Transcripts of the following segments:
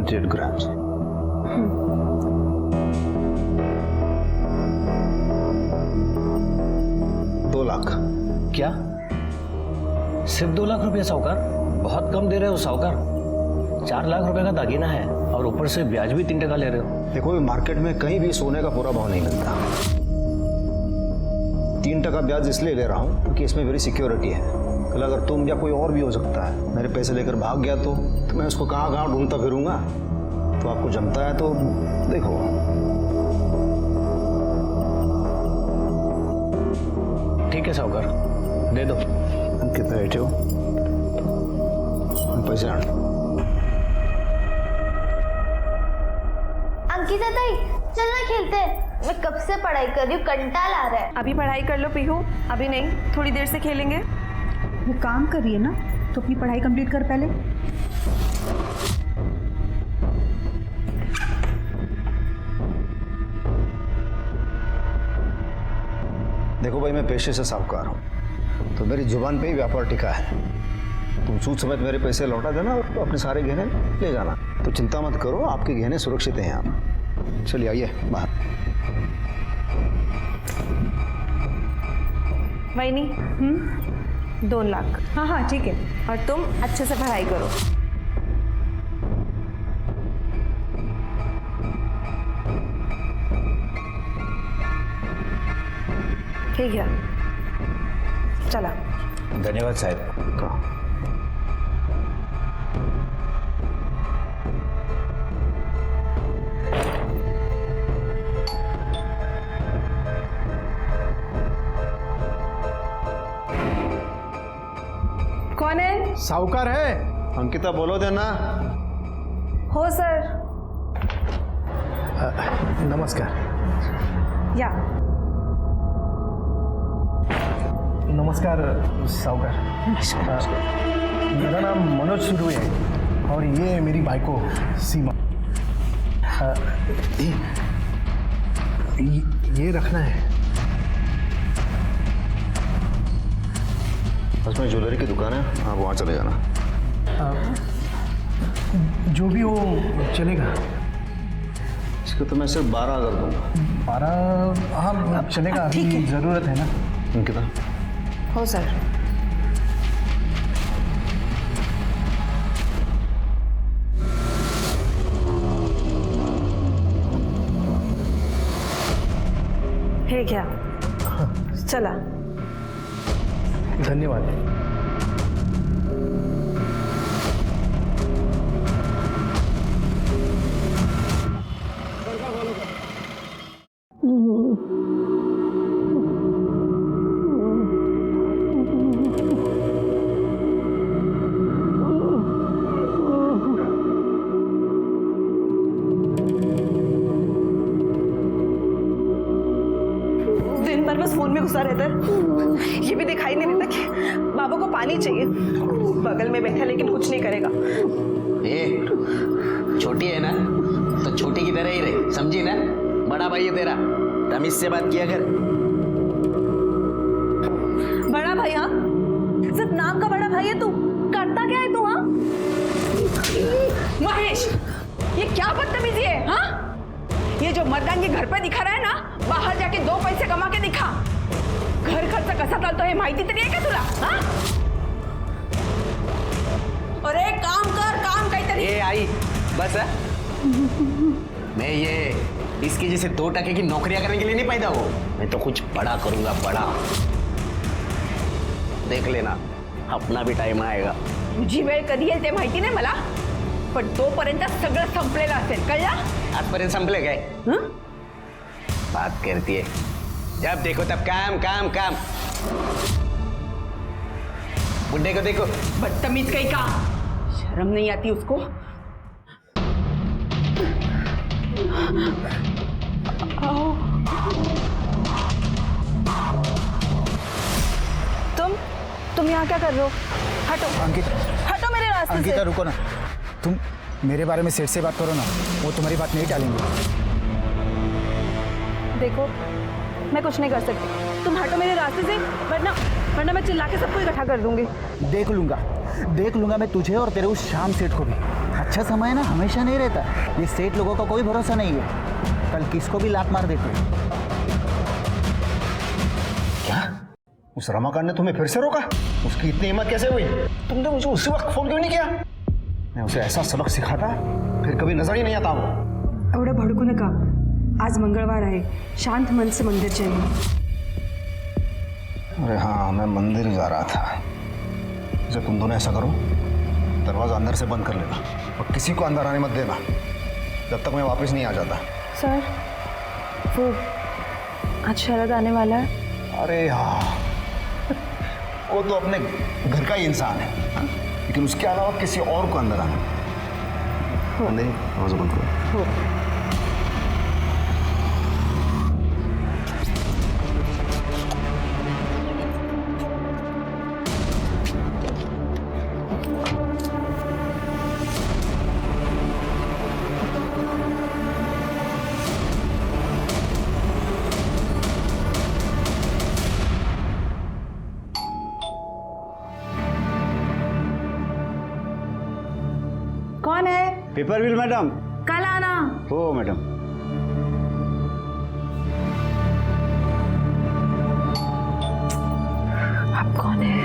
100 grams. 2 lakh. क्या? सिर्फ 2 लाख रुपया साहूकार? बहुत कम दे रहे हो साहूकार। 4 लाख रुपए का दागीना है और ऊपर से ब्याज भी 3% ले रहे हो। देखो, मार्केट में कहीं भी सोने का पूरा भाव नहीं मिलता। 3% ब्याज इसलिए ले रहा हूँ क्योंकि इसमें मेरी सिक्योरिटी है। कल अगर तुम या कोई और भी हो सकता है मेरे पैसे लेकर भाग गया तो मैं उसको कहाँ कहाँ ढूंढता फिरूंगा। तो आपको जमता है तो देखो। ठीक है साहूकार, दे दो। कितने बैठे हो? पैसे आने। अंकिता ताई, चलना खेलते हैं। मैं कब से पढ़ाई कर रही हूँ, कंटाला आ रहा है। अभी पढ़ाई कर लो पीहू, अभी नहीं, थोड़ी देर से खेलेंगे। वो काम कर रही है ना, तो अपनी पढ़ाई कंप्लीट कर पहले। देखो भाई, मैं पेशे से साहूकार हूँ तो मेरी जुबान पे ही व्यापार टिका है। तुम सूद समेत मेरे पैसे लौटा देना और अपने सारे गहने ले जाना। तो चिंता मत करो, आपके गहने सुरक्षित हैं यहाँ। चलिए आइए बाहर। वही 2 लाख। हाँ हाँ ठीक है। और तुम अच्छे से पढ़ाई करो। ठीक है, चला। धन्यवाद साहब। कौन है? साहूकार है। अंकिता बोलो देना। हो सर। नमस्कार। या नमस्कार साहूकार। मेरा नाम मनोज सुरुई है और ये मेरी भाईको सीमा। ये रखना है। उसमें ज्वेलरी की दुकान है, आप वहाँ चले जाना। जो भी हो चलेगा। इसको तो मैं सिर्फ 12 कर दूँगा। 12? हाँ चलेगा, अभी ज़रूरत है ना। अंकिता। हो सर। है क्या? चला। धन्यवाद। दिन भर बस फोन में घुसा रहता है। ये भी दिखाई नहीं देता कि बाबा को पानी चाहिए। बगल में बैठा लेकिन कुछ नहीं करेगा। छोटी है ना तो छोटी की तरह ही रहे, समझी ना? बड़ा भाई है तेरा, तमीज से बात किया कर। बड़ा भाई? हाँ, सिर्फ नाम का बड़ा भाई है तू। करता क्या है तू? हाँ महेश, ये क्या बदतमीजी है? हाँ, ये जो मर्दांगी घर पे दिखा रहा है ना, बाहर जाके 2 पैसे कमा के दिखा। घर खर्च कसा चालतो हे माहिती तरी आहे का तुला? हाँ? अरे काम कर, काम काहीतरी। ए आई बस है? मैं ये इसकी जैसे 2% की नौकरियां करने के लिए नहीं पैदा हुआ। मैं तो कुछ बड़ा करूंगा, बड़ा। देख लेना, अपना भी टाइम आएगा। तुझी वेळ कधी येईल ते माहिती नाही मला, पण तोपर्यंत सगळं संपलेलं असेल, कळलं? आजपर्यंत संपले काय? हं? बात करती है, जब देखो तब काम काम काम। बुड्ढे को देखो, बदतमीज कहीं का, शर्म नहीं आती उसको? तुम यहाँ क्या कर रहे हो? हटो हटो मेरे रास्ते से। अंकिता रुको ना, तुम मेरे बारे में सेठ से बात करो ना, वो तुम्हारी बात नहीं टालेंगे। देखो, मैं कुछ नहीं कर सकती, तुम हटो मेरे रास्ते से, वरना मैं चिल्ला के सबको इकट्ठा कर दूंगी। देख लूंगा मैं तुझे और तेरे उस शाम सेठ को भी। अच्छा अच्छा समय ना हमेशा नहीं रहता। ये सेठ लोगों का कोई भरोसा नहीं है, कल किसको भी लात मार देते हैं। क्या उस रमाकांत ने तुम्हें फिर से रोका? उसकी इतनी हिम्मत कैसे हुई? तुमने मुझे उसी वक्त फोन क्यों नहीं किया? मैं उसे ऐसा सबक सिखाता फिर कभी नजर ही नहीं आता वो। एवढं भडकू नका, आज मंगळवार आहे, शांत मन से मंदिर जाइए। अरे हाँ, मैं मंदिर जा रहा था। जब तुम दोनों ऐसा करो, दरवाजा अंदर से बंद कर लेना और किसी को अंदर आने मत देना जब तक मैं वापस नहीं आ जाता। सर, वो आज शरद आने वाला है। अरे हाँ, वो तो अपने घर का ही इंसान है, लेकिन उसके अलावा किसी और को अंदर आना नहीं। दरवाजा बंद करो। कौन है? Paper bill madam. कल आना। हो मैडम। आप कौन है?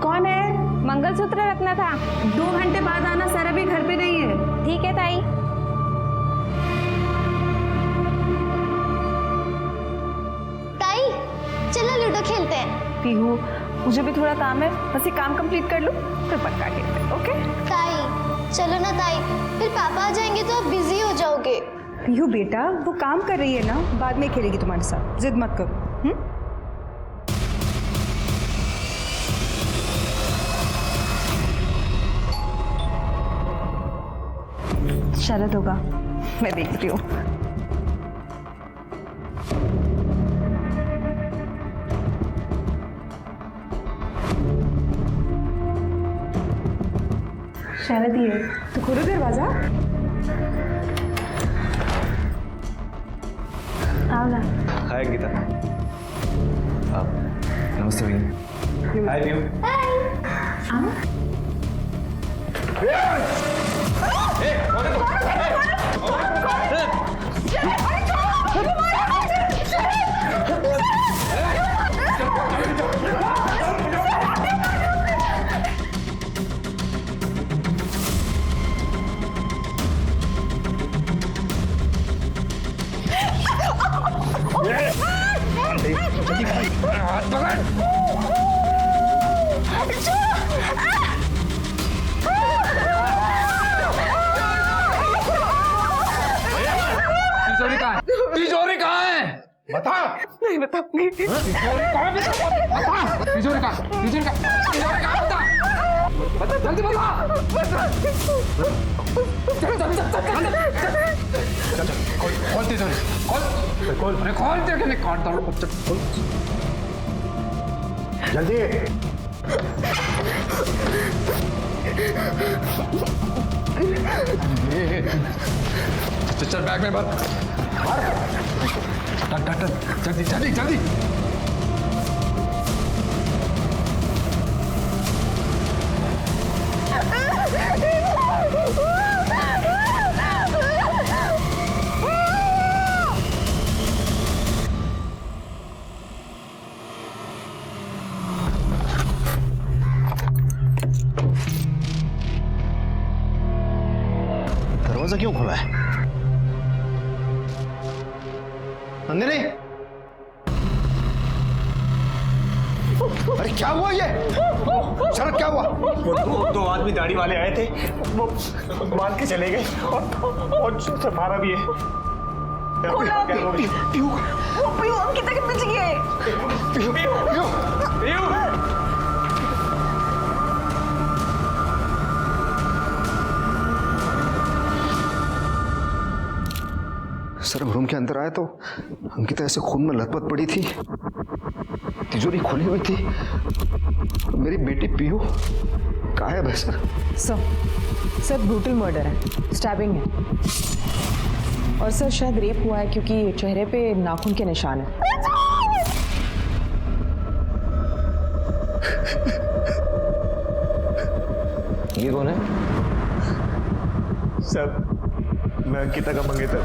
कौन है? मंगलसूत्र रखना था। 2 घंटे बाद आना, सर अभी घर पे नहीं है। ठीक है ताई। ताई चलो लूडो खेलते हैं। पीहू, मुझे भी थोड़ा काम है, बस ये काम कंप्लीट कर लूँ फिर पक्का खेलते हैं। ओके ताई चलो ना ताई, फिर पापा आ जाएंगे तो आप बिजी हो जाओगे। पीहू बेटा, वो काम कर रही है ना, बाद में खेलेगी तुम्हारे साथ, जिद मत करो। शरद होगा, मैं देखती हूँ। शरद ही है। तो खोलो दरवाजा। आओ ना। हाय गीता। नमस्ते भैया। हाय पीयू। आओ। तिजोरी कहाँ है? बता। नहीं बताऊंगी। तिजोरी कहाँ है? बता। तिजोरी कहाँ? तिजोरी कहाँ? बता जल्दी बता। चल खोल तिजोरी, खोल। अरे खोल दे के नहीं काट दो। खोल जल्दी। चल बैग में भर। जल्दी जल्दी जल्दी। दरवाजा क्यों खोला है? नंदिनी, अरे क्या हुआ ये? शरद क्या हुआ? दो आदमी दाढ़ी वाले आए थे, वो मार के चले गए और मारा भी है। पीहू अंकिता के पीछे गए। सर रूम के अंदर आया तो अंकिता ऐसे खून में लथपथ पड़ी थी, तिजोरी खुली हुई थी। मेरी बेटी पीहू गायब है सर। सर ब्रूटल मर्डर है, स्टैबिंग है और सर शायद रेप हुआ है क्योंकि चेहरे पे नाखून के निशान है। ये कौन है? सर मैं अंकिता का मंगेतर।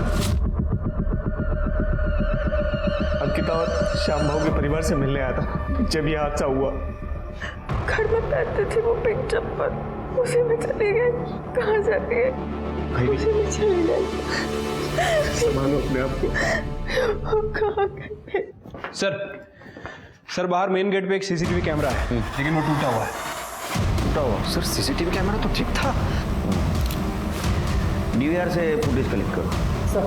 अंकिता और श्याम भाव के परिवार से मिलने आया था जब यह हादसा हुआ। घर में पहनते थे वो पिंक चप्पल, उसी में चले गए। कहाँ चले गए? उसी में चले गए। संभालो अपने आप को। कहाँ गए? सर बाहर मेन गेट पे एक सीसीटीवी कैमरा है, लेकिन वो टूटा हुआ है। टूटा हुआ? सर सीसीटीवी कैमरा तो ठीक था। डीवीआर से फुटेज कलेक्ट करो। सर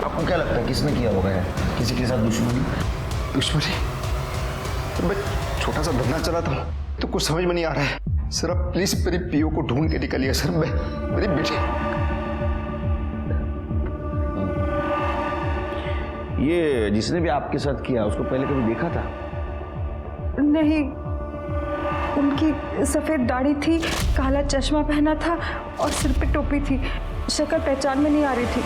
आपको क्या लगता है किसने किया होगा यार? किसी के साथ दुश्मनी? दुश्मनी? तो मैं छोटा सा धंधा चलाता हूँ तो कुछ समझ में नहीं आ रहा है। सर आप प्लीज मेरी पीओ को ढूंढ के निकालिए सर। मैं मेरी बेटी। ये जिसने भी आपके साथ किया उसको पहले कभी देखा था? नहीं, उनकी सफ़ेद दाढ़ी थी, काला चश्मा पहना था और सिर पे टोपी थी। शक्ल पहचान में नहीं आ रही थी।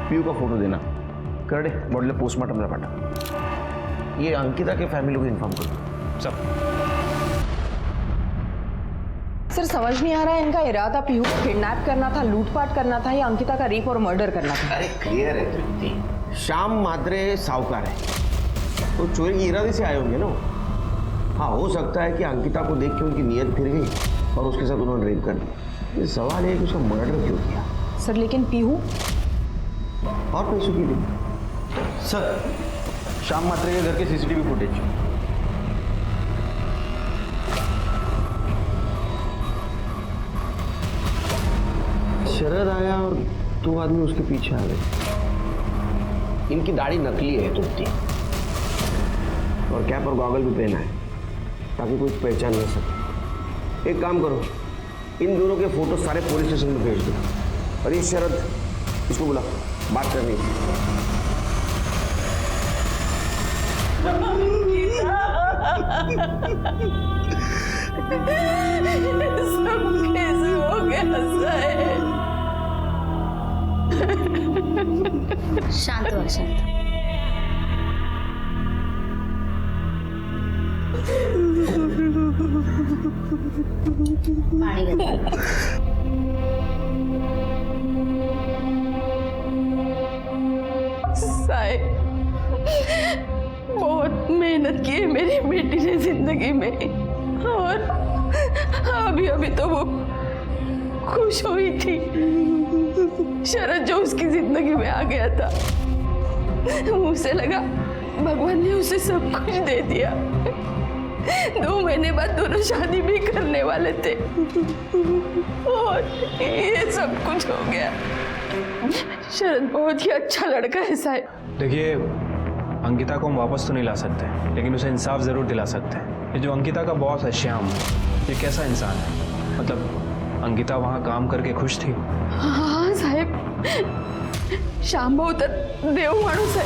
पीयू का फोटो देना, कर दे बॉडीला पोस्टमार्टमला पाठव। ये अंकिता के फैमिली को इन्फॉर्म करो सब। सर समझ नहीं आ रहा है इनका इरादा पीहू को किडनैप करना था, लूटपाट करना था या अंकिता का रेप और मर्डर करना था? अरे क्लियर है तृप्ति, श्याम मात्रे साहूकार है तो चोरी की इरादे से आए होंगे ना। हाँ हो सकता है कि अंकिता को देख के उनकी नीयत फिर गई और उसके साथ उन्होंने रेप कर दिया। ये सवाल है कि उसका मर्डर क्यों किया? सर लेकिन पीहू और पैसों के लिए। सर श्याम मात्रे के घर के सीसीटीवी फुटेज। शरद आया और 2 आदमी उसके पीछे आ गए। इनकी दाढ़ी नकली है तुमती, और कैप और गॉगल भी पहना है ताकि कोई पहचान न सके। एक काम करो, इन दोनों के फोटो सारे पुलिस स्टेशन में भेज दो। और ये शरद, इसको बुला, बात करनी है। सब कैसे हो गया? शांत हो, शांत। पानी का साहिब बहुत मेहनत की है मेरी बेटी ने जिंदगी में, और अभी अभी तो वो खुश हुई थी। शरद जो उसकी जिंदगी में आ गया था, उसे लगा भगवान ने उसे सब कुछ दे दिया। 2 महीने बाद दोनों शादी भी करने वाले थे और ये सब कुछ हो गया। शरद बहुत ही अच्छा लड़का है साहब। देखिए, अंकिता को हम वापस तो नहीं ला सकते, लेकिन उसे इंसाफ जरूर दिला सकते हैं। ये जो अंकिता का बॉस है श्याम, ये कैसा इंसान है? मतलब अंकिता वहाँ काम करके खुश थी? हाँ साहेब, श्याम भाऊ तर देव माणूस है।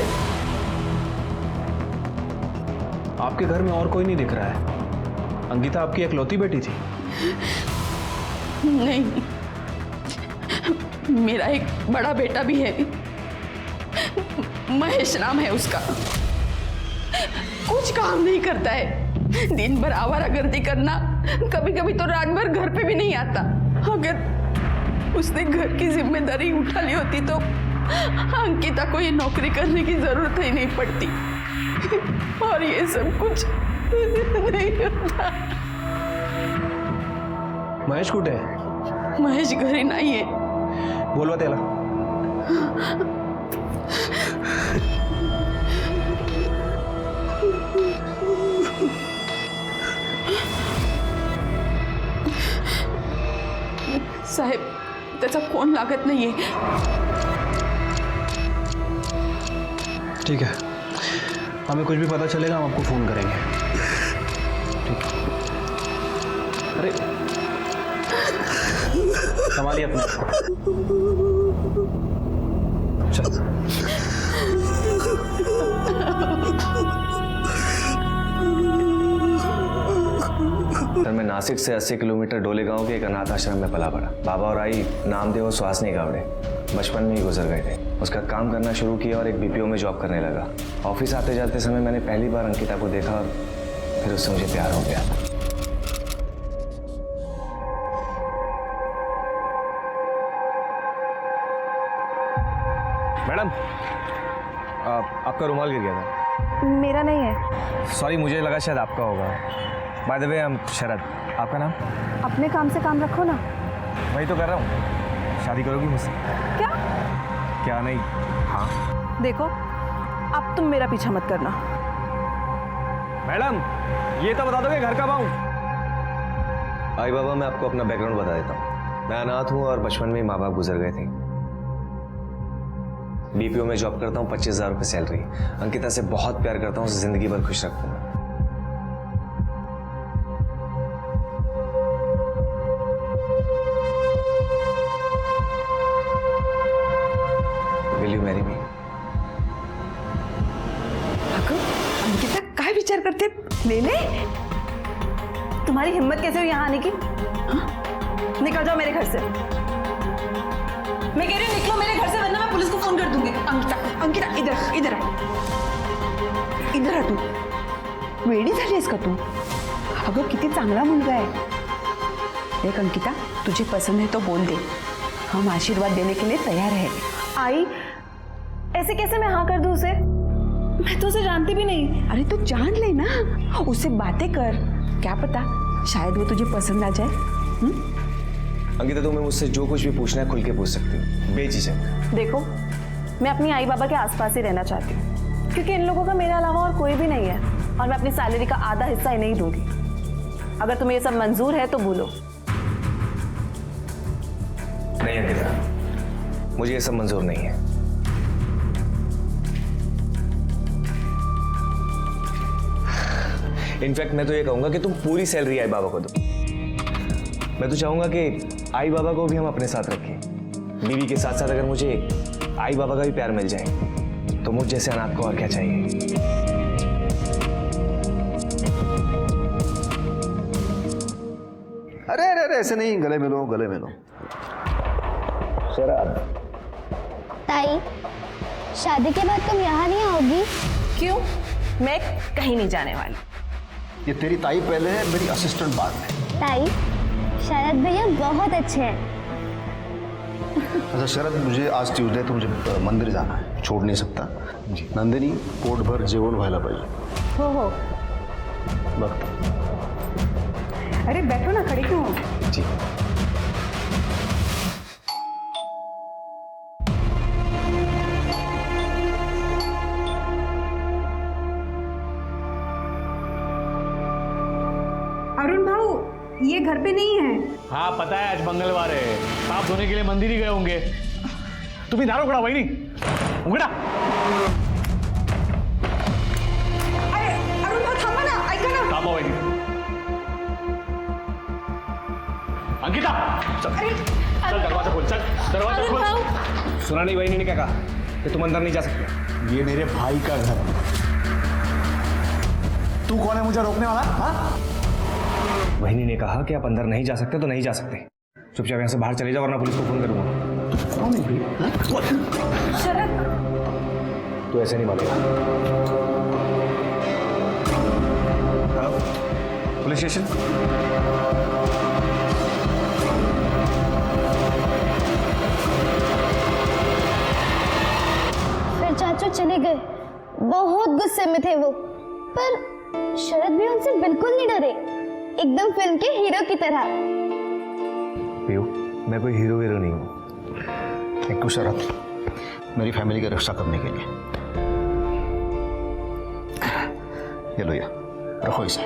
आपके घर में और कोई नहीं दिख रहा है? अंकिता आपकी इकलौती बेटी थी? नहीं, मेरा एक बड़ा बेटा भी है, महेश नाम है उसका। कुछ काम नहीं करता है, दिन भर आवारागर्दी करना, कभी कभी तो रात भर घर पे भी नहीं आता। अगर उसने घर की जिम्मेदारी उठा ली होती तो अंकिता को ये नौकरी करने की जरूरत ही नहीं पड़ती, और ये सब कुछ नहीं होता। महेश कुठे आहे? महेश घरी नहीं है। बोलवा त्याला। साहेब त्याचा फोन लागत नाहीये। ठीक है, हमें कुछ भी पता चलेगा हम आपको फोन करेंगे। ठीक है? अरे संभालिए अपने। चल। सर मैं नासिक से 80 किलोमीटर डोले गांव के एक अनाथ आश्रम में पला पड़ा। बाबा और आई नामदेव और सुहासनी गावड़े बचपन में ही गुजर गए थे। उसका काम करना शुरू किया और एक बीपीओ में जॉब करने लगा। ऑफिस आते जाते समय मैंने पहली बार अंकिता को देखा और फिर उससे मुझे प्यार हो गया। मैडम, आपका रुमाल गिर गया था। मेरा नहीं है। सॉरी, मुझे लगा शायद आपका होगा। By the way, I am Sharad. आपका नाम? अपने काम से काम रखो ना। वही तो कर रहा हूँ। शादी करोगी मुझसे? क्या? क्या नहीं? हाँ। देखो, अब तुम मेरा पीछा मत करना। मैडम, ये तो बता दो कि घर कब आऊँ? आई बाबा, मैं आपको अपना बैकग्राउंड बता देता हूँ। मैं अनाथ हूँ और बचपन में माँ बाप गुजर गए थे। बीपीओ में जॉब करता हूँ, 25,000 रुपये सैलरी। अंकिता से बहुत प्यार करता हूँ, उसे जिंदगी भर खुश रखूंगा। Will you marry me? Ankita काय विचार करते? ले ले। तुम्हारी हिम्मत कैसे हुई यहाँ आने की? हाँ? निकल जाओ मेरे घर से। मैं कह रही हूँ निकलो मेरे घर से, वरना मैं पुलिस को फोन कर दूंगी। अंकिता, अंकिता, इधर इधर आ, इधर आ तू। वेडी झाली आहेस का तू? अगं किती चांगला मुलगा आहे। देख अंकिता, तुझे पसंद है तो बोल दे, हम आशीर्वाद देने के लिए तैयार है। आई, ऐसे कैसे मैं हाँ कर दूं उसे? मैं तो उसे जानती भी नहीं। अरे तो जान ले ना, उससे बातें कर, क्या पता शायद वो तुझे पसंद आ जाए। अंकिता, तुम्हें मुझसे जो कुछ भी पूछना है खुल के पूछ सकती हो, बेझिझक। देखो, मैं अपनी आई बाबा के आसपास ही रहना चाहती हूँ, क्योंकि इन लोगों का मेरे अलावा और कोई भी नहीं है, और मैं अपनी सैलरी का आधा हिस्सा इन्हें ही दूंगी। अगर तुम्हें ये सब मंजूर है तो बोलो। नहीं अंकिता, मुझे ये सब मंजूर नहीं है। इनफैक्ट मैं तो ये कहूंगा कि तुम पूरी सैलरी आई बाबा को दो। मैं तो चाहूंगा कि आई बाबा को भी हम अपने साथ रखें। बीवी के साथ साथ अगर मुझे आई बाबा का भी प्यार मिल जाए तो मुझ जैसे अनाथ को और क्या चाहिए। अरे अरे अरे, ऐसे नहीं, गले मिलो, गले मिलो। शराब। ताई, शादी के बाद तुम यहाँ नहीं आओगी? क्यों? मैं कहीं नहीं जाने वाली। ये तेरी ताई पहले है, मेरी असिस्टेंट बाद में। ताई, शरद भैया बहुत अच्छे हैं। अच्छा शरद, मुझे आज ट्यूसडे तो मुझे मंदिर जाना है, छोड़ नहीं सकता जी। नंदिनी, पोट भर जेवण व्हायला पाहिजे। हो वक्त। अरे बैठो ना, खड़ी क्यों? जी। अरुण भाऊ, ये घर पे नहीं है। हाँ पता है, आज मंगलवार है, साफ धोने के लिए मंदिर ही गए होंगे। तुम्ही दार उघडा वहिनी, उघडा। अरे अरुण भाऊ थांबा ना, ऐका ना। थांबा वहिनी। अंकिता, चल दरवाजा खोल, चल दरवाजा खोल। सुना नहीं बहनी ने क्या कहा कि तुम अंदर नहीं जा सकते? ये मेरे भाई का घर है। तू कौन है मुझे रोकने वाला? हाँ? बहनी ने कहा कि आप अंदर नहीं जा सकते तो नहीं जा सकते। चुपचाप यहाँ से बाहर चले जाओ वरना पुलिस को फोन करूंगा। कौन है भाई? तो ऐसे नहीं मानेगा। Hello, police station. फिर चाचू चले गए। बहुत गुस्से में थे वो, पर शरद भी उनसे बिल्कुल नहीं डरे, एकदम फिल्म के हीरो की तरह। पीयू, मैं कोई हीरो नहीं हूँ। थैंक यू शरद, मेरी फैमिली की रक्षा करने के लिए। ये लो, ये रखो इसे।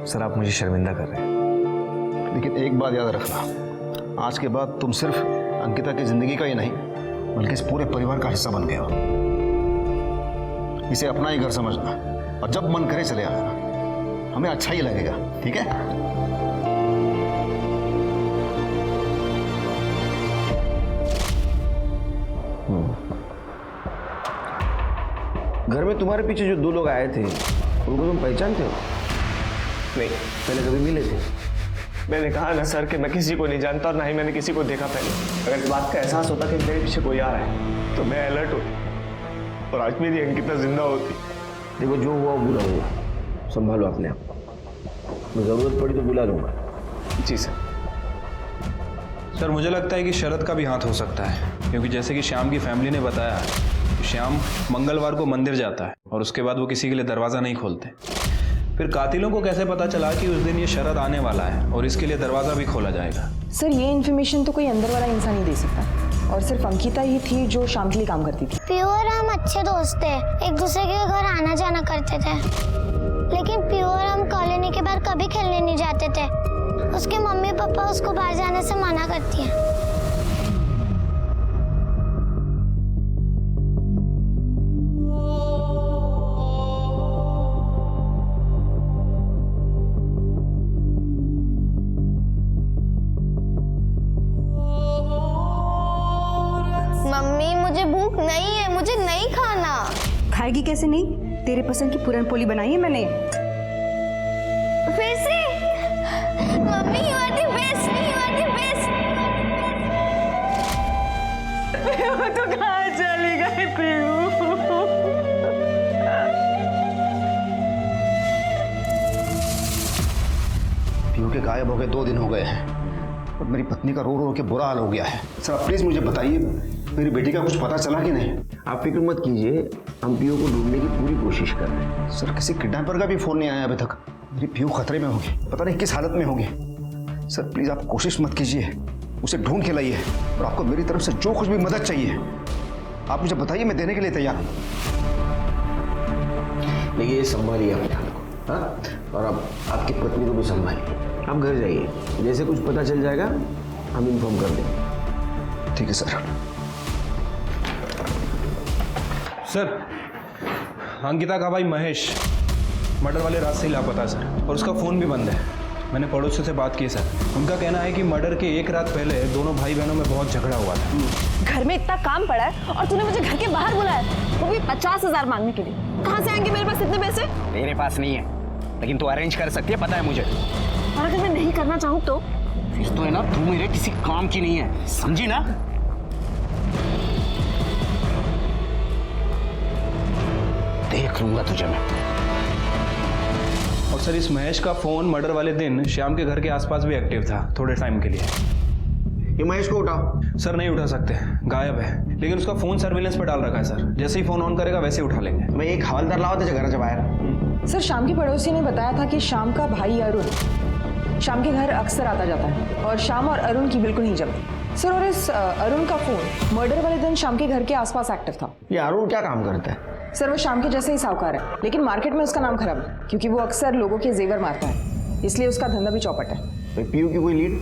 सर, आप मुझे शर्मिंदा कर रहे हैं। लेकिन एक बात याद रखना, आज के बाद तुम सिर्फ अंकिता की जिंदगी का ही नहीं बल्कि इस पूरे परिवार का हिस्सा बन गए हो। इसे अपना ही घर समझना, और जब मन करे चले आना, हमें अच्छा ही लगेगा, ठीक है? घर में तुम्हारे पीछे जो दो लोग आए थे उनको तुम पहचानते हो? नहीं, पहले कभी मिले थे? मैंने कहा ना सर कि मैं किसी को नहीं जानता और ना ही मैंने किसी को देखा पहले। अगर इस बात का एहसास होता कि मेरे पीछे कोई आ रहा है तो मैं अलर्ट होती, और आज मेरी अंकिता जिंदा होती देखो जो हुआ वो बुरा हुआ, संभालो अपने आप को। मैं जरूरत पड़ी तो बुला लूंगा। जी सर। सर मुझे लगता है कि शरद का भी हाथ हो सकता है, क्योंकि जैसे कि श्याम की फैमिली ने बताया, श्याम मंगलवार को मंदिर जाता है और उसके बाद वो किसी के लिए दरवाज़ा नहीं खोलते। फिर कातिलों को कैसे पता चला कि उस दिन ये शरद आने वाला है और इसके लिए दरवाज़ा भी खोला जाएगा? सर ये इन्फॉर्मेशन तो कोई अंदर वाला इंसान ही दे सकता, और सिर्फ अंकिता ही थी जो शाम के लिए काम करती थी। पीयू और हम अच्छे दोस्त थे, एक दूसरे के घर आना जाना करते थे, लेकिन पीयू और हम कॉलोनी के बाहर कभी खेलने नहीं जाते थे। उसके मम्मी पापा उसको बाहर जाने से मना करती हैं। मम्मी मुझे भूख नहीं है, मुझे नहीं खाना। खाएगी कैसे नहीं? तेरे पसंद की पूरन पोली बनाई है मैंने। फिर से mummy you are the best, you are the best. तो कहाँ चली गई पीयू? पीयू के गायब हो गए 2 दिन हो गए हैं और मेरी पत्नी का रो रो के बुरा हाल हो गया है। सर आप प्लीज मुझे बताइए, मेरी बेटी का कुछ पता चला कि नहीं? आप फिक्र मत कीजिए, हम पीयू को ढूंढने की पूरी कोशिश कर रहे हैं। सर किसी किडनैपर का भी फोन नहीं आया अभी तक। मेरी पीयू खतरे में होगी, पता नहीं किस हालत में होगी। सर प्लीज आप कोशिश मत कीजिए, उसे ढूंढ के लाइए और आपको मेरी तरफ से जो कुछ भी मदद चाहिए आप मुझे बताइए, मैं देने के लिए तैयार हूँ। देखिए संभालिए अपने आप को, हाँ, और आप आपकी पत्नी को भी संभालिए। आप घर जाइए, जैसे कुछ पता चल जाएगा हम इन्फॉर्म कर देंगे। ठीक है सर। सर अंकिता का भाई महेश मर्डर वाले रात से ही लापता है सर, और उसका फ़ोन भी बंद है। मैंने पड़ोसियों से बात की सर, उनका कहना है कि मर्डर के 1 रात पहले दोनों भाई बहनों में बहुत झगड़ा हुआ था। घर में इतना काम पड़ा है और तूने मुझे घर के बाहर बुलाया, वो भी 50,000 मांगने के लिए। कहाँ से आएंगे मेरे पास इतने पैसे? तेरे पास नहीं है, लेकिन तू अरेंज कर सकती है, पता है मुझे। और अगर मैं नहीं करना चाहूँ तो? फिर तो है ना, तू मेरे किसी काम की नहीं है, समझी ना? देख लूंगा तुझे मैं। और सर इस महेश का फ़ोन मर्डर वाले दिन श्याम के घर के आसपास भी एक्टिव था थोड़े टाइम के लिए। ये महेश को उठाओ। सर नहीं उठा सकते, गायब है, लेकिन उसका फ़ोन सर्विलेंस पर डाल रखा है सर। जैसे ही फ़ोन ऑन करेगा वैसे ही उठा लेंगे। मैं एक हवलदार लाओ थे घराच्या बाहेर। सर शाम की पड़ोसी ने बताया था कि शाम का भाई अरुण शाम के घर अक्सर आता जाता है और शाम और अरुण की बिल्कुल नहीं जमती। सर और इस अरुण का फोन मर्डर वाले दिन शाम के घर के आसपास एक्टिव था। ये अरुण क्या काम करता है? सर वो शाम के जैसे ही साहूकार है, लेकिन मार्केट में उसका नाम खराब है क्योंकि वो अक्सर लोगों के जेवर मारता है, इसलिए उसका धंधा भी चौपट है। पीयू की कोई लीड?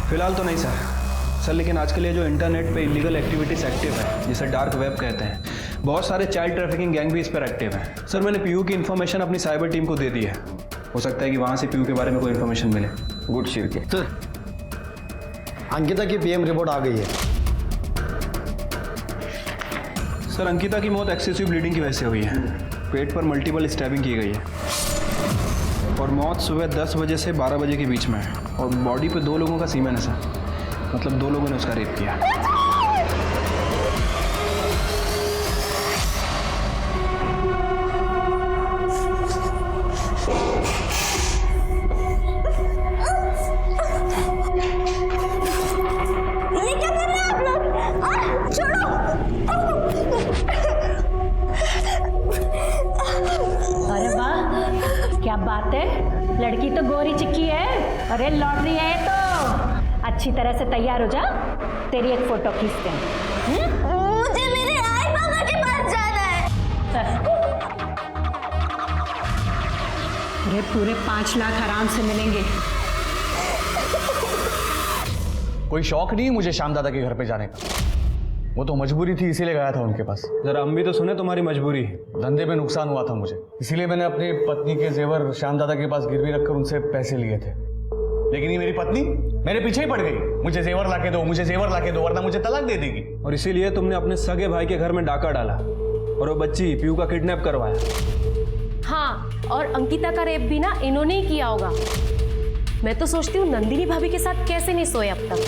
फिलहाल तो नहीं सर, लेकिन आजकल ये जो इंटरनेट पे इलीगल एक्टिविटीज एक्टिव है, जिसे डार्क वेब कहते हैं, बहुत सारे चाइल्ड ट्रैफिकिंग गैंग भी इस पर एक्टिव है। सर मैंने पीयू की इन्फॉर्मेशन अपनी साइबर टीम को दे दी है, हो सकता है कि वहाँ से पीयू के बारे में कोई इन्फॉर्मेशन मिले। गुड शिरके। सर अंकिता की पीएम रिपोर्ट आ गई है। सर अंकिता की मौत एक्सेसिव ब्लीडिंग की वजह से हुई है, पेट पर मल्टीपल स्टैबिंग की गई है और मौत सुबह 10 बजे से 12 बजे के बीच में है और बॉडी पे 2 लोगों का सीमेन है सर, मतलब 2 लोगों ने उसका रेप किया। ये क्या कर रहे हैं आप लोग? छोड़ो! अरे वाह, क्या बात है, लड़की तो गोरी चिक्की है। अरे लॉटरी है तो अच्छी तरह से तैयार हो जा, तेरी एक फोटो खींचते हैं। मुझे मेरे आई बाबा के पास जाना है। अरे पूरे 5 लाख आराम से मिलेंगे। कोई शौक नहीं मुझे श्याम दादा के घर पे जाने का, वो तो मजबूरी थी इसीलिए गया था उनके पास। जरा हम भी तो सुने तुम्हारी मजबूरी। धंधे में नुकसान हुआ था मुझे, इसीलिए मैंने अपनी पत्नी के जेवर श्याम दादा के पास गिरवी रखकर उनसे पैसे लिए थे। लेकिन ये मेरी पत्नी मेरे पीछे ही पड़ गई, मुझे जेवर लाके दो, मुझे जेवर लाके दो, वरना मुझे तलाक दे देगी। और इसीलिए तुमने अपने सगे भाई के घर में डाका डाला और वो बच्ची पीयू का किडनैप करवाया। हाँ, और अंकिता का रेप भी ना इन्होंने ही किया होगा। मैं तो सोचती हूँ नंदिनी भाभी के साथ कैसे नहीं सोए अब तक।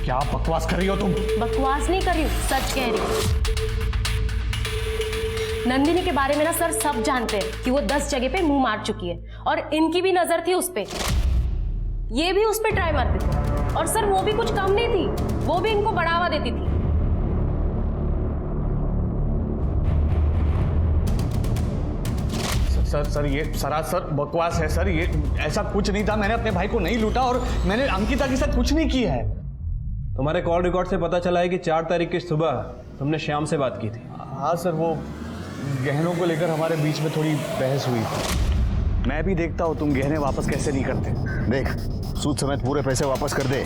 क्या बकवास कर रही हो तुम? बकवास नहीं कर रही हूँ, सच कह रही हूँ। नंदिनी के बारे में ना सर सब जानते हैं कि वो 10 जगह पे मुंह मार चुकी है और इनकी भी नजर थी उस पे। ये भी उस पे ट्राई मारते थे और सर वो भी कुछ कम नहीं थी, वो भी इनको बढ़ावा देती थी। सर ये सरासर बकवास है सर। ये ऐसा कुछ नहीं था। मैंने अपने भाई को नहीं लूटा और मैंने अंकिता के साथ कुछ नहीं किया है। तुम्हारे कॉल रिकॉर्ड से पता चला है कि 4 तारीख की सुबह तुमने श्याम से बात की थी। हाँ सर, वो गहनों को लेकर हमारे बीच में थोड़ी बहस हुई थी। मैं भी देखता हूँ तुम गहने वापस कैसे नहीं करते। देख, सूद समेत पूरे पैसे वापस कर दे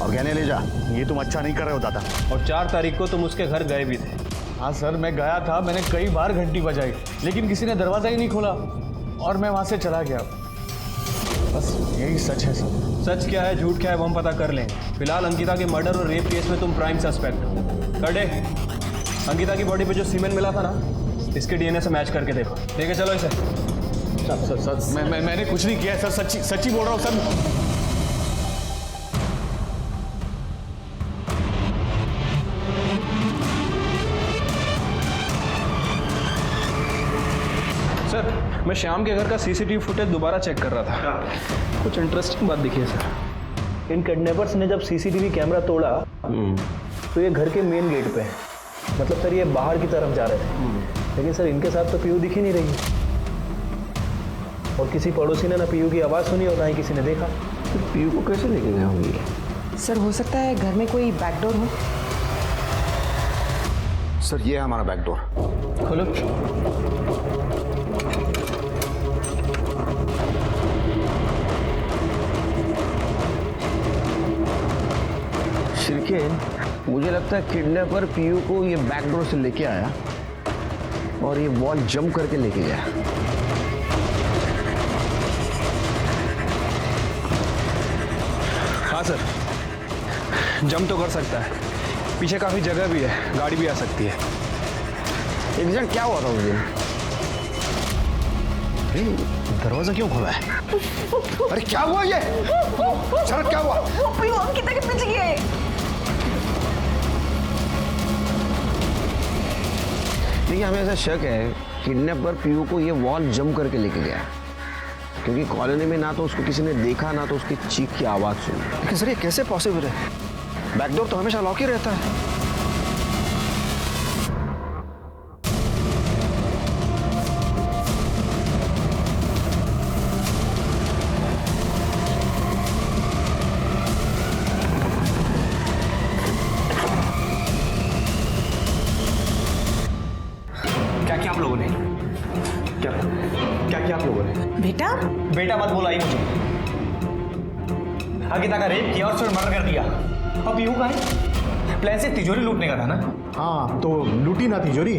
और गहने ले जा। ये तुम अच्छा नहीं कर रहे हो दादा। और 4 तारीख को तुम उसके घर गए भी थे। हाँ सर, मैं गया था। मैंने कई बार घंटी बजाई लेकिन किसी ने दरवाजा ही नहीं खोला और मैं वहाँ से चला गया। बस यही सच है सर। सच क्या है झूठ क्या है वो हम पता कर लेंगे। फिलहाल अंकिता के मर्डर और रेप केस में तुम प्राइम सस्पेक्ट हो। कर दे। अंकिता की बॉडी पे जो सीमेंट मिला था ना, इसके डीएनए से मैच करके देखो। ठीक है, चलो इसे। सर मैंने कुछ नहीं किया है सर। सच्ची बोल रहा हूँ सर। सर, मैं श्याम के घर का सीसीटीवी फुटेज दोबारा चेक कर रहा था। कुछ इंटरेस्टिंग बात दिखी है सर। इन किडनैपर्स ने जब सीसीटीवी कैमरा तोड़ा तो ये घर के मेन गेट पे है, मतलब सर ये बाहर की तरफ जा रहे थे। लेकिन सर इनके साथ तो पीयू दिख ही नहीं रही और किसी पड़ोसी ने ना पीयू की आवाज़ सुनी और ना ही किसी ने देखा। तो पीयू को कैसे लेके गए होंगे? सर हो सकता है घर में कोई बैकडोर हो। सर ये है हमारा बैकडोर। खोलो। शिरके, मुझे लगता है किडनैपर पीयू को ये बैकडोर से लेके आया और ये वॉल जंप करके लेके गया। हाँ सर, जंप तो कर सकता है। पीछे काफी जगह भी है, गाड़ी भी आ सकती है। एग्जैक्ट क्या हुआ था उस दिन? दरवाजा क्यों खोला है? अरे क्या हुआ ये? शरद क्या हुआ? पीयू अंकिता के पीछे गया है। देखिए, हमें ऐसा शक है किडनैपर पीयू को ये वॉल जंप करके लेके गया, क्योंकि कॉलोनी में ना तो उसको किसी ने देखा ना तो उसकी चीख की आवाज़ सुनी। लेकिन सर ये कैसे पॉसिबल है? बैकडोर तो हमेशा लॉक ही रहता है। क्या किया आप लोगों ने? क्या किया आप लोगों ने? बेटा बेटा मत बोला ही मुझे। अंकिता का रेप किया और फिर मर्डर कर दिया। अब यूं का है? प्लान से तिजोरी लूटने का था ना? हाँ तो लूटी ना तिजोरी।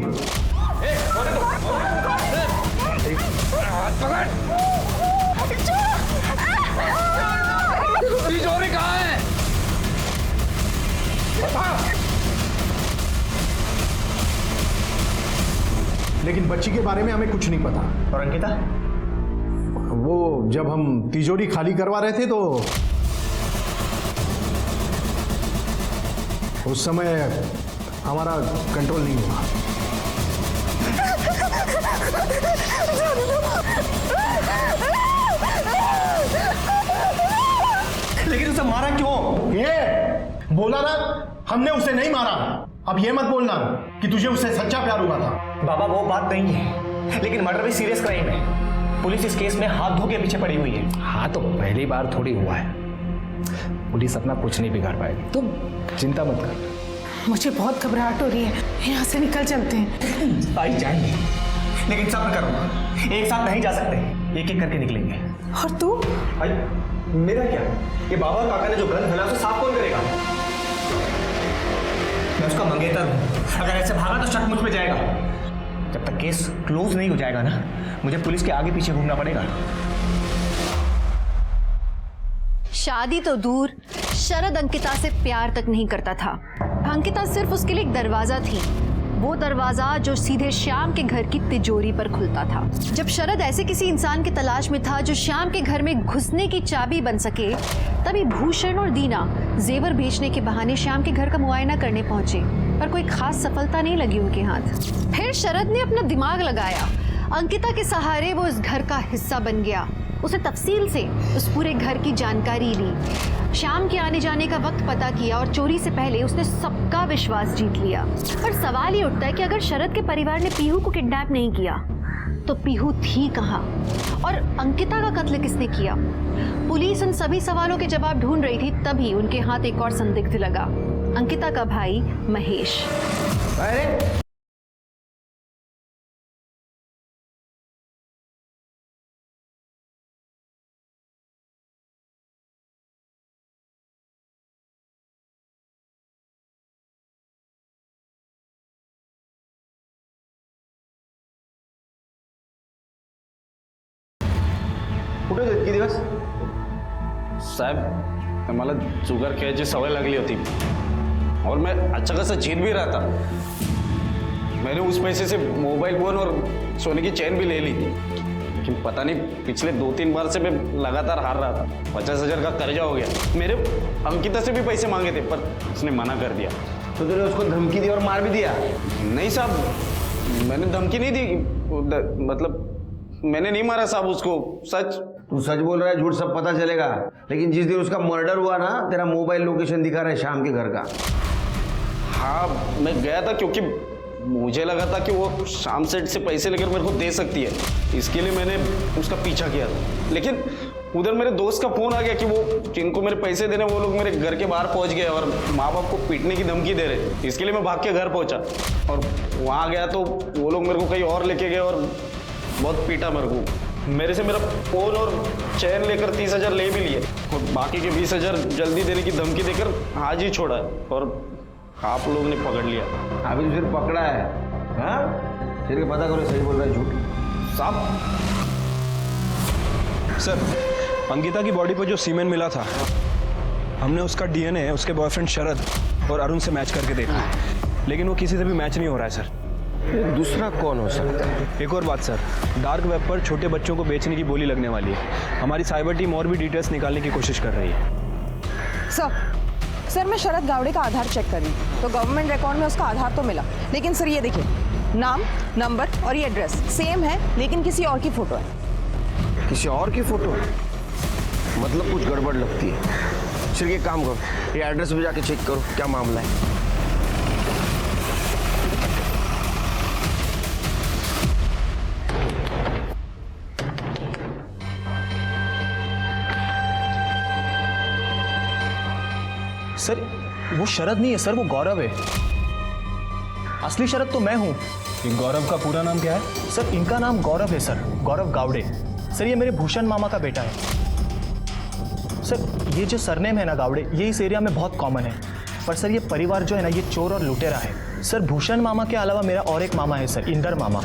तिजोरी कहाँ है? लेकिन बच्ची के बारे में हमें कुछ नहीं पता। और अंकिता? वो जब हम तिजोरी खाली करवा रहे थे तो उस समय हमारा कंट्रोल नहीं हुआ। लेकिन उसे मारा क्यों? ये बोला ना, हमने उसे नहीं मारा। अब ये मत बोलना कि तुझे उससे सच्चा प्यार हुआ था। बाबा वो बात नहीं है, लेकिन मर्डर भी सीरियस क्राइम है। पुलिस इस केस में हाथ धो के पीछे पड़ी हुई है। हाँ तो पहली बार थोड़ी हुआ है, पुलिस अपना कुछ नहीं बिगाड़ पाएगी, तुम चिंता मत कर। मुझे बहुत घबराहट हो रही है, यहाँ से निकल चलते हैं। आई जाएंगे, लेकिन सब्र करो, एक साथ नहीं जा सकते, एक एक करके निकलेंगे। और तू? भाई मेरा क्या? ये बाबा और काका ने जो गंद फैला उसे साफ कौन करेगा? मैं उसका मंगेतर हूँ, अगर ऐसे भागा तो शक मुझ पे जाएगा। जब तक केस क्लोज नहीं हो जाएगा ना, मुझे पुलिस के आगे पीछे घूमना पड़ेगा। शादी तो दूर, शरद अंकिता से प्यार तक नहीं करता था। अंकिता सिर्फ उसके लिए एक दरवाजा थी, वो दरवाजा जो सीधे श्याम के घर की तिजोरी पर खुलता था। जब शरद ऐसे किसी इंसान की तलाश में था जो श्याम के घर में घुसने की चाबी बन सके, तभी भूषण और दीना जेवर बेचने के बहाने श्याम के घर का मुआयना करने पहुंचे। पर कोई खास सफलता नहीं लगी उनके हाथ। फिर शरद ने अपना दिमाग लगाया। अंकिता के सहारे वो इस घर का हिस्सा बन गया। उसने तफसील से उस पूरे घर की जानकारी ली, शाम के आने जाने का वक्त पता किया और चोरी से पहले उसने सबका विश्वास जीत लिया। पर सवाल ये उठता है कि अगर शरद के परिवार ने पीहू को किडनैप नहीं किया तो पीहू थी कहाँ और अंकिता का कत्ल किसने किया? पुलिस उन सभी सवालों के जवाब ढूंढ रही थी, तभी उनके हाथ एक और संदिग्ध लगा, अंकिता का भाई महेश। अरे कुठे होते इतके दिवस? साहब मला जुगार खेळायची सवय लागली होती और मैं अच्छा खासा जीत भी रहा था। मैंने उस पैसे से मोबाइल फोन और सोने की चैन भी ले ली, लेकिन पता नहीं पिछले 2-3 बार से मैं लगातार हार रहा था। 50,000 का कर्जा हो गया। मेरे अंकिता से भी पैसे मांगे थे पर उसने मना कर दिया। तो तूने उसको धमकी दी और मार भी दिया? नहीं साहब, मैंने धमकी नहीं दी, मतलब मैंने नहीं मारा साहब उसको। सच। तू सच बोल रहा है, झूठ सब पता चलेगा। लेकिन जिस दिन उसका मर्डर हुआ ना, तेरा मोबाइल लोकेशन दिखा रहा है शाम के घर का। हाँ, मैं गया था क्योंकि मुझे लगा था कि वो शाम सेठ से पैसे लेकर मेरे को दे सकती है, इसके लिए मैंने उसका पीछा किया था। लेकिन उधर मेरे दोस्त का फोन आ गया कि वो जिनको मेरे पैसे देने वो लोग मेरे घर के बाहर पहुंच गए और माँ बाप को पीटने की धमकी दे रहे। इसके लिए मैं भाग के घर पहुंचा और वहाँ गया तो वो लोग मेरे को कहीं और लेके गए और बहुत पीटा मेरे को। मेरे से मेरा फोन और चैन लेकर 30,000 ले भी लिए और बाकी के 20,000 जल्दी देने की धमकी देकर आज ही छोड़ा है और आप लोग ने पकड़ लिया। अभी तो फिर पकड़ा है? हाँ, फिर पता करो सही बोल रहा है झूठ। साहब सर, अंकिता की बॉडी पर जो सीमेन मिला था, हमने उसका डीएनए उसके बॉयफ्रेंड शरद और अरुण से मैच करके देखा, लेकिन वो किसी से भी मैच नहीं हो रहा है सर। दूसरा कौन हो सकता है? एक और बात सर, डार्क वेब पर छोटे बच्चों को बेचने की बोली लगने वाली है। हमारी साइबर टीम और भी डिटेल्स निकालने की कोशिश कर रही है। सर मैं शरद गावड़े का आधार चेक कर रही तो गवर्नमेंट रिकॉर्ड में उसका आधार तो मिला, लेकिन सर ये देखिए, नाम, नंबर और ये एड्रेस सेम है, लेकिन किसी और की फोटो है। किसी और की फोटो? मतलब कुछ गड़बड़ लगती है। फिर ये काम करो, ये एड्रेस पे जाके चेक करो क्या मामला है। सर वो शरद नहीं है सर, वो गौरव है। असली शरद तो मैं हूँ। ये गौरव का पूरा नाम क्या है? सर इनका नाम गौरव है सर, गौरव गावड़े। सर ये मेरे भूषण मामा का बेटा है। सर ये जो सरनेम है ना गावड़े, ये इस एरिया में बहुत कॉमन है। पर सर ये परिवार जो है ना, ये चोर और लुटेरा है। सर भूषण मामा के अलावा मेरा और एक मामा है सर, इंदर मामा।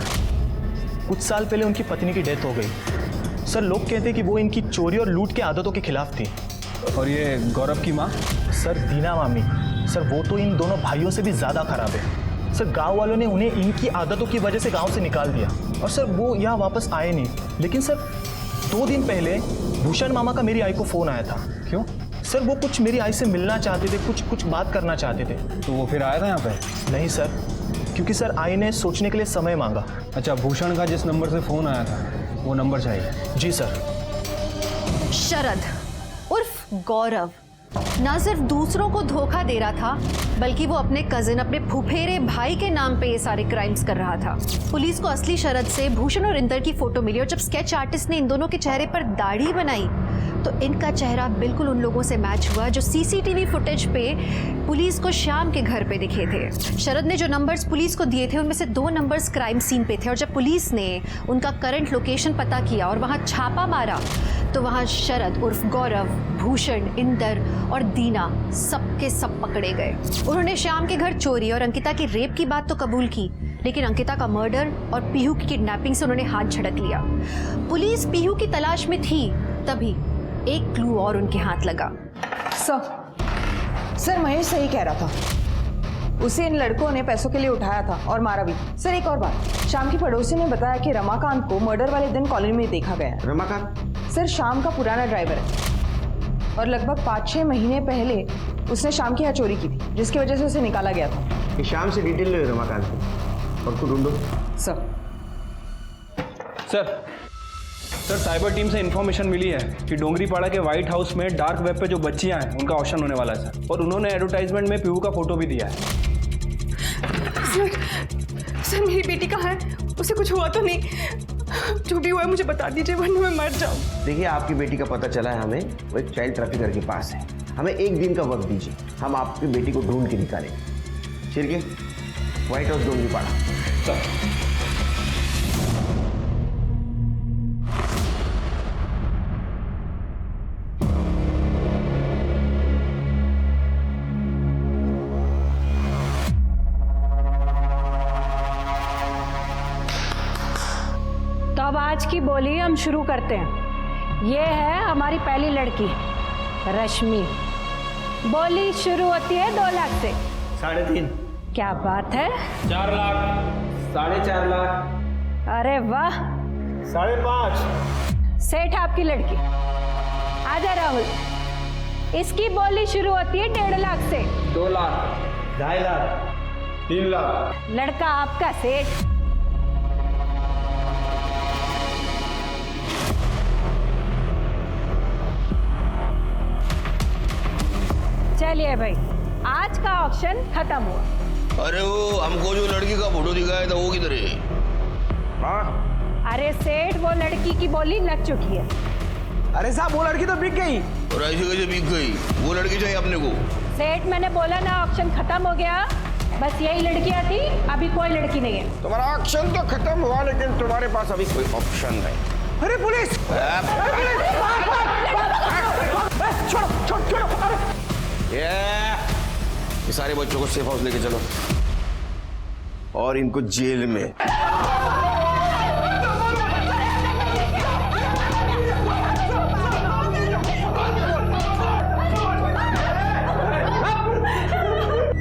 कुछ साल पहले उनकी पत्नी की डेथ हो गई। सर लोग कहते हैं कि वो इनकी चोरी और लूट की आदतों के खिलाफ थी। और ये गौरव की माँ? सर दीना मामी। सर वो तो इन दोनों भाइयों से भी ज़्यादा खराब है। सर गांव वालों ने उन्हें इनकी आदतों की वजह से गांव से निकाल दिया और सर वो यहाँ वापस आए नहीं। लेकिन सर 2 दिन पहले भूषण मामा का मेरी आई को फ़ोन आया था। क्यों? सर वो कुछ मेरी आई से मिलना चाहते थे, कुछ बात करना चाहते थे। तो वो फिर आया था यहाँ पे? नहीं सर, क्योंकि सर आई ने सोचने के लिए समय मांगा। अच्छा, भूषण का जिस नंबर से फ़ोन आया था वो नंबर चाहिए? जी सर। शरद उर्फ गौरव ना सिर्फ दूसरों को धोखा दे रहा था, बल्कि वो अपने कजिन, अपने फुफेरे भाई के नाम पे ये सारे क्राइम्स कर रहा था। पुलिस को असली शरद से भूषण और इंदर की फोटो मिली और जब स्केच आर्टिस्ट ने इन दोनों के चेहरे पर दाढ़ी बनाई तो इनका चेहरा बिल्कुल उन लोगों से मैच हुआ जो सीसीटीवी फुटेज पे पुलिस को शाम के घर पे दिखे थे। शरद ने जो नंबर्स पुलिस को दिए थे उनमें से 2 नंबर्स क्राइम सीन पे थे और जब पुलिस ने उनका करंट लोकेशन पता किया और वहाँ छापा मारा तो वहाँ शरद उर्फ गौरव, भूषण, इंदर और दीना सबके सब पकड़े गए। उन्होंने श्याम के घर चोरी और अंकिता की रेप की बात तो कबूल की, लेकिन अंकिता का मर्डर और पीहू की किडनैपिंग से उन्होंने हाथ झटक लिया। पुलिस पीहू की तलाश में थी, तभी एक क्लू और उनके हाथ लगा। सर महेश सही कह रहा था, उसे इन लड़कों ने पैसों के लिए उठाया था और मारा भी। सर एक और बात, शाम की पड़ोसी ने बताया कि रमाकांत को मर्डर वाले दिन कॉलोनी में देखा गया है। रमाकांत? सर शाम का पुराना ड्राइवर है और लगभग 5-6 महीने पहले उसने शाम की यहाँ चोरी की थी, जिसकी वजह से उसे निकाला गया था। कि शाम से डिटेल ले रमाकांत से और खुद ढूंढो। Sir sir sir cyber team से इन्फॉर्मेशन मिली है कि डोंगरीपाड़ा के व्हाइट हाउस में डार्क वेब पे जो बच्चियां हैं उनका ऑप्शन होने वाला है सर, और उन्होंने एडवर्टाइजमेंट में पीहू का फोटो भी दिया है। सर मेरी बेटी कहाँ है? उसे कुछ हुआ तो नहीं? जो भी हुआ है मुझे बता दीजिए वरना मैं मर जाऊँ। देखिए आपकी बेटी का पता चला है हमें, वो एक चाइल्ड ट्रैफिकर के पास है। हमें 1 दिन का वक्त दीजिए, हम आपकी बेटी को ढूंढ के निकालेंगे। Shirke, white house Dongripada. Sir तो अब आज की बोली हम शुरू करते हैं। ये है हमारी पहली लड़की रश्मि। बोली शुरू होती है 2 लाख से। 3.5। क्या बात है? 4 लाख, 4.5 लाख। अरे वाह। 5.5। सेठ आपकी लड़की। आजा राहुल। इसकी बोली शुरू होती है 1.5 लाख से। 2 लाख, 2.5 लाख, 3 लाख। लड़का आपका सेठ। चलिए भाई, आज का ऑक्शन खत्म हुआ। अरे वो हमको जो लड़की का फोटो दिखाया था वो किधर है? हाँ? अरे सेठ, वो लड़की की बोली लग चुकी है। अरे साहब वो लड़की तो बिक गई। और ऐसे कैसे बिक गई? वो लड़की चाहिए अपने को। सेठ मैंने बोला ना ऑक्शन खत्म हो गया, बस यही लड़कियां थी, अभी कोई लड़की नहीं है। तुम्हारा ऑक्शन तो खत्म हुआ लेकिन तुम्हारे पास अभी कोई ऑप्शन नहीं। अरे पुलिस! छोड़ो छोड़ो छोड़ो। ये सारे बच्चों को सेफ हाउस लेके चलो और इनको जेल में।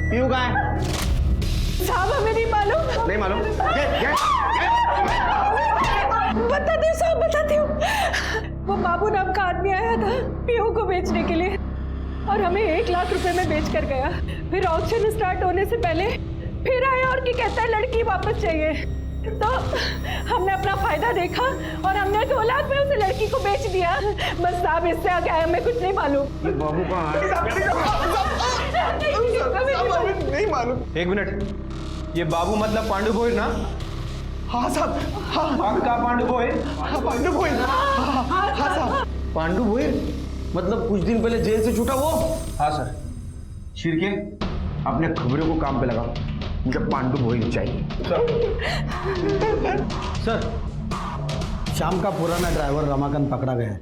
पीहू कहाँ है? साहब हमें नहीं मालूम। नहीं मालूम? बताती हूँ साहब, बताती हूँ। वो बाबू नाम का आदमी आया था पीहू को बेचने के लिए और हमें 1 लाख रुपए में बेच कर गया। फिर ऑक्शन स्टार्ट होने से पहले फिर आया और क्या कहता है लड़की वापस चाहिए। तो हमने अपना फायदा देखा और हमने 2 लाख में उसे लड़की को बेच दिया। बस साहब इससे आगे हमें कुछ नहीं मालूम। ये बाबू कहाँ है? नहीं मालूम। 1 मिनट, ये बाबू मतलब पांडु भोईर ना? हाँ साहब, हाँ पक्का पांडु भोईर? हाँ पांडु भोईर। हाँ साहब। पांडु भोईर मतलब कुछ दिन पहले जेल से छूटा वो? हाँ सर। शिरके, अपने खबरों को काम पे लगा, मुझे पांडु भोईर चाहिए। सर, शाम का पुराना ड्रायव्हर रमाकांत पकडा गया है।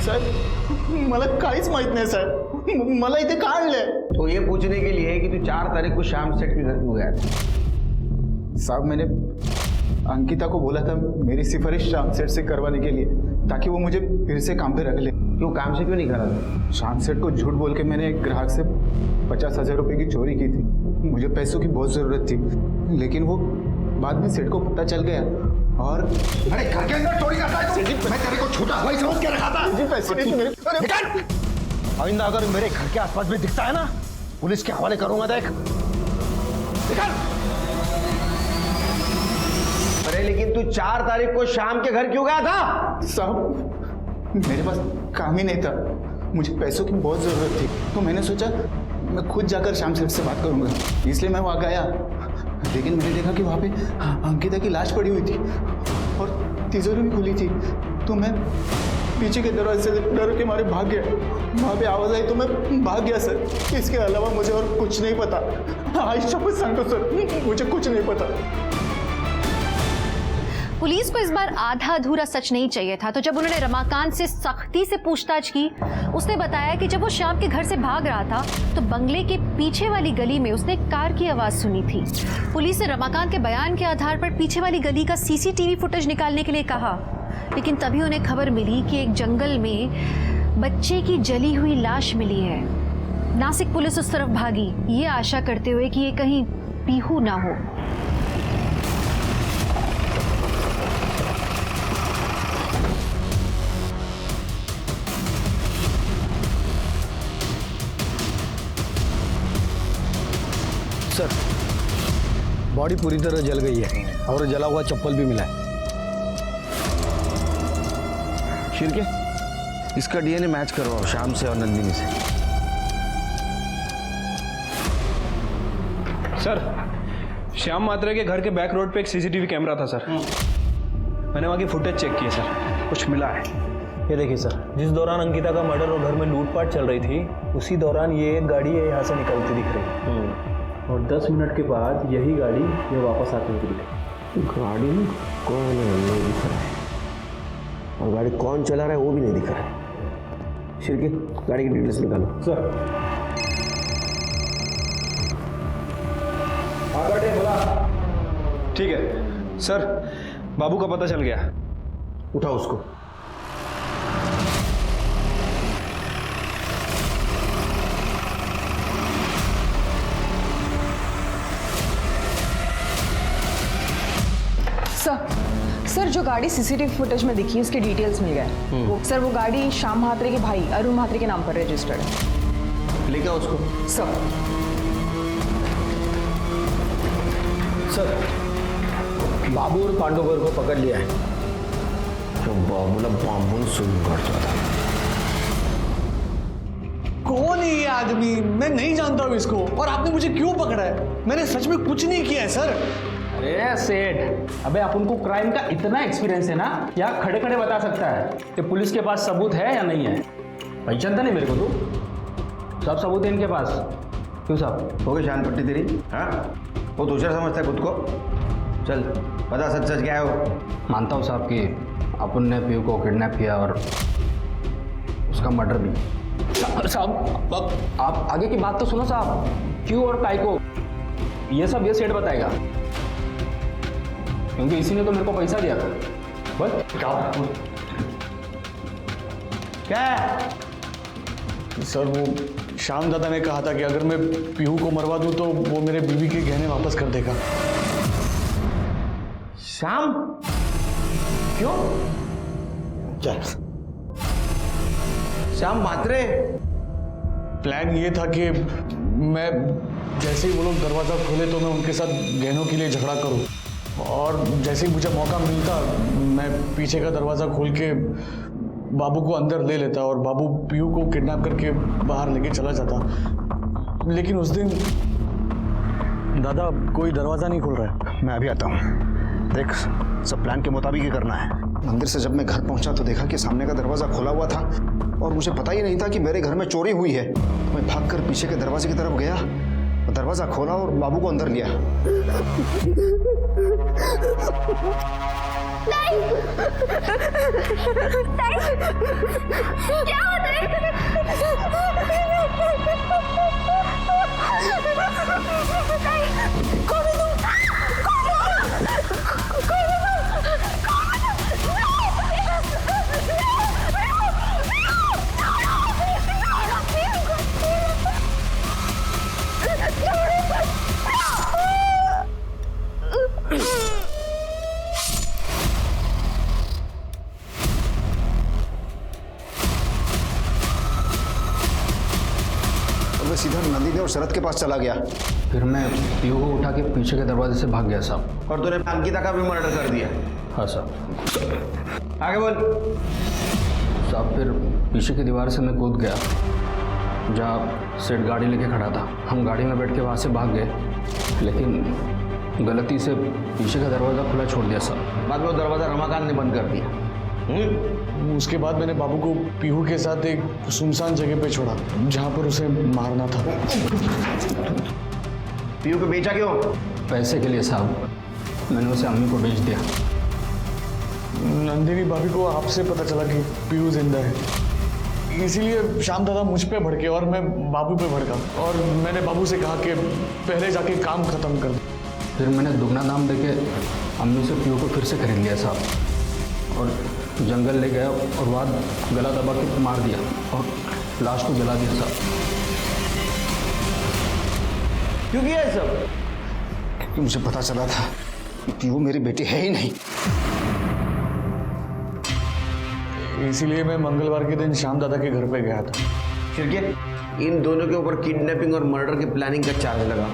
साहेब मला काहीच माहित नाही साहेब, मला इथे का आणलंय? तो ये पूछने के लिए कि तू 4 तारीख को शाम सेठ के घर क्यों गया था? साहब मैंने अंकिता को बोला था मेरी सिफारिश शाम सेठ से करवाने के लिए, ताकि वो मुझे फिर से काम पे रख ले। क्यों काम से क्यों नहीं करा था? शाम सेठ को झूठ बोल के मैंने एक ग्राहक से 50,000 रुपए की चोरी की थी। मुझे पैसों की बहुत जरूरत थी, लेकिन वो बाद में सेठ को पता चल गया और अरे घर के अंदर चोरी करता है तू? मैं तेरे को छोटा हवाई समझ के रखा था। जी पैसे नहीं थे मेरे। निकाल! आइंदा अगर मेरे घर के आसपास भी दिखता है ना, पुलिस के हवाले करूंगा। देख, निकाल! अरे लेकिन तू 4 तारीख को शाम के घर क्यों गया था? साहब मेरे पास काम ही नहीं था, मुझे पैसों की बहुत जरूरत थी, तो मैंने सोचा मैं खुद जाकर शाम सेठ से बात करूंगा, इसलिए मैं वहाँ गया। लेकिन मैंने देखा कि वहाँ पे अंकिता की लाश पड़ी हुई थी और तिजोरी भी खुली थी, तो मैं पीछे के दरवाजे से डर के मारे भाग गया। वहाँ पे आवाज आई तो मैं भाग गया सर। इसके अलावा मुझे और कुछ नहीं पता। आज शपथ सांगतो सर, मुझे कुछ नहीं पता। पुलिस को इस बार आधा अधूरा सच नहीं चाहिए था, तो जब उन्होंने रमाकांत से सख्ती से पूछताछ की, उसने बताया कि जब वो शाम के घर से भाग रहा था तो बंगले के पीछे वाली गली में उसने कार की आवाज सुनी थी। पुलिस ने रमाकांत के बयान के आधार पर पीछे वाली गली का सीसीटीवी फुटेज निकालने के लिए कहा, लेकिन तभी उन्हें खबर मिली कि एक जंगल में बच्चे की जली हुई लाश मिली है। नासिक पुलिस उस तरफ भागी, ये आशा करते हुए कि ये कहीं पीहू ना हो। बॉडी पूरी तरह जल गई है और जला हुआ चप्पल भी मिला है। शिरके, इसका डीएनए मैच करवाओ श्याम से और नंदिनी से। सर, श्याम मात्रे के घर के बैक रोड पे एक सीसीटीवी कैमरा था सर। मैंने वहाँ की फुटेज चेक की है सर, कुछ मिला है। ये देखिए सर, जिस दौरान अंकिता का मर्डर और घर में लूटपाट चल रही थी उसी दौरान ये एक गाड़ी है यहाँ से निकलती दिख रही है और 10 मिनट के बाद यही गाड़ी ये वापस आती हुई दिख रही है। गाड़ी में कौन है नहीं दिख रहा है, और गाड़ी कौन चला रहा है वो भी नहीं दिख रहा है। शिरके, गाड़ी की डिटेल्स निकालो। सर ठीक है सर, बाबू का पता चल गया। उठाओ उसको। सर, जो गाड़ी सीसीटीवी फुटेज में दिखी उसके डिटेल्स मिल गए। सर, वो गाड़ी श्याम म्हात्रे के भाई अरुण म्हात्रे के नाम पर रजिस्टर्ड है। लेके आओ उसको। सर, बाबू और पांडुगर को पकड़ लिया है। जो बाबूला बाबू सुन करता था। कौन है ये आदमी? मैं नहीं जानता हूँ इसको, और आपने मुझे क्यों पकड़ा है? मैंने सच में कुछ नहीं किया है सर। अरे सेठ, अबे अपन को क्राइम का इतना एक्सपीरियंस है ना, क्या खड़े खड़े बता सकता है कि पुलिस के पास सबूत है या नहीं है। पहचानता नहीं मेरे को तू? सब सबूत है इनके पास। क्यों साहब, हो गई जान पट्टी तेरी? हाँ, वो दूसरा समझता है खुद को। चल बता, सच सच क्या है वो? मानता हूँ साहब कि अपन ने पीयू को किडनैप किया और उसका मर्डर भी। साहब आप आगे की बात तो सुनो साहब। क्यों और काय को, ये सब ये सेठ बताएगा, क्योंकि इसी ने तो मेरे को पैसा दिया था। बस क्या है? सर, वो श्याम दादा ने कहा था कि अगर मैं पीहू को मरवा दूं तो वो मेरे बीवी के गहने वापस कर देगा। श्याम? क्यों? चल, श्याम म्हात्रे? प्लान ये था कि मैं जैसे ही वो लोग दरवाज़ा खोले तो मैं उनके साथ गहनों के लिए झगड़ा करूं, और जैसे ही मुझे मौका मिलता मैं पीछे का दरवाज़ा खोल के बाबू को अंदर ले लेता और बाबू पीयू को किडनैप करके बाहर लेके चला जाता। लेकिन उस दिन दादा कोई दरवाज़ा नहीं खुल रहा है। मैं अभी आता हूँ। देख, सब प्लान के मुताबिक ही करना है। मंदिर से जब मैं घर पहुंचा तो देखा कि सामने का दरवाज़ा खुला हुआ था और मुझे पता ही नहीं था कि मेरे घर में चोरी हुई है। मैं भागकर पीछे के दरवाजे की तरफ गया, दरवाज़ा खोला और बाबू को अंदर लिया। नहीं। क्या होता है? कौन है तुम? सीधा नंदिनी और शरद के पास चला गया। फिर मैं पीयू को उठा के पीछे के दरवाजे से भाग गया साहब। और तूने अंकिता का भी मर्डर कर दिया? हाँ साहब। आगे बोल। साहब, फिर पीछे की दीवार से मैं कूद गया जहाँ सेठ गाड़ी लेके खड़ा था। हम गाड़ी में बैठ के वहाँ से भाग गए, लेकिन गलती से पीछे का दरवाज़ा खुला छोड़ दिया साहब। बाद में वो दरवाज़ा रमाकांत ने बंद कर दिया। उसके बाद मैंने बाबू को पीहू के साथ एक सुनसान जगह पे छोड़ा जहाँ पर उसे मारना था। पीहू को बेचा क्यों? पैसे के लिए साहब। मैंने उसे अम्मी को बेच दिया। नंदिनी भाभी को आपसे पता चला कि पीहू जिंदा है, इसीलिए श्याम दादा मुझ पे भड़के और मैं बाबू पे भड़का, और मैंने बाबू से कहा कि पहले जाके काम खत्म कर दे। फिर मैंने दुगना दाम देके अम्मी से पीहू को फिर से खरीद लिया साहब, और जंगल ले गया और बाद गला दबा के मार दिया और लाश को जला दिया साहब। क्यों किया ये सब? क्योंकि मुझे पता चला था कि वो मेरी बेटी है ही नहीं। इसीलिए मैं मंगलवार के दिन श्याम दादा के घर पे गया था। शिरके, इन दोनों के ऊपर किडनैपिंग और मर्डर की प्लानिंग का चार्ज लगा।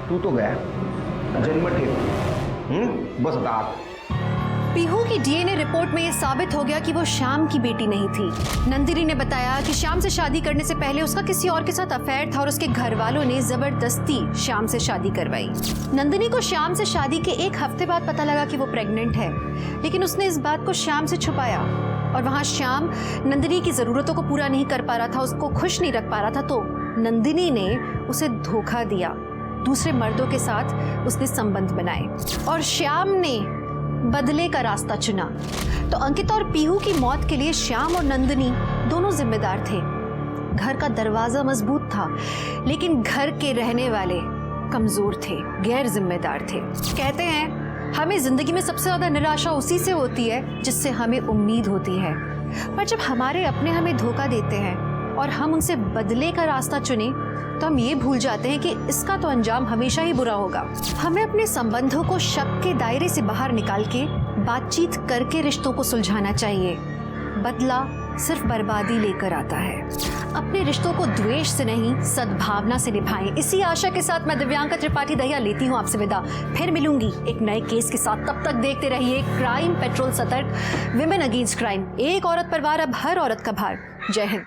तू तो गया, जन्मठेप बस दांत। पीहू की डीएनए रिपोर्ट में यह साबित हो गया कि वो श्याम की बेटी नहीं थी। नंदिनी ने बताया कि श्याम से शादी करने से पहले उसका किसी और के साथ अफेयर था और उसके घर वालों ने जबरदस्ती श्याम से शादी करवाई। नंदिनी को श्याम से शादी के 1 हफ्ते बाद पता लगा कि वो प्रेग्नेंट है, लेकिन उसने इस बात को श्याम से छुपाया और वहां श्याम नंदिनी की जरूरतों को पूरा नहीं कर पा रहा था, उसको खुश नहीं रख पा रहा था, तो नंदिनी ने उसे धोखा दिया। दूसरे मर्दों के साथ उसने संबंध बनाए और श्याम ने बदले का रास्ता चुना। तो अंकिता और पीहू की मौत के लिए श्याम और नंदिनी दोनों जिम्मेदार थे। घर का दरवाजा मजबूत था, लेकिन घर के रहने वाले कमजोर थे, गैर जिम्मेदार थे। कहते हैं हमें जिंदगी में सबसे ज्यादा निराशा उसी से होती है जिससे हमें उम्मीद होती है, पर जब हमारे अपने हमें धोखा देते हैं और हम उनसे बदले का रास्ता चुने तो हम ये भूल जाते हैं कि इसका तो अंजाम हमेशा ही बुरा होगा। हमें अपने संबंधों को शक के दायरे से बाहर निकाल के बातचीत करके रिश्तों को सुलझाना चाहिए। बदला सिर्फ बर्बादी लेकर आता है। अपने रिश्तों को द्वेष से नहीं, सद्भावना से निभाएं। इसी आशा के साथ मैं दिव्यांका त्रिपाठी दहिया लेती हूँ आपसे विदा। फिर मिलूंगी एक नए केस के साथ। तब तक देखते रहिए क्राइम पेट्रोल सतर्क, विमेन अगेंस्ट क्राइम। एक औरत पर वार, अब हर औरत का भार। जय हिंद।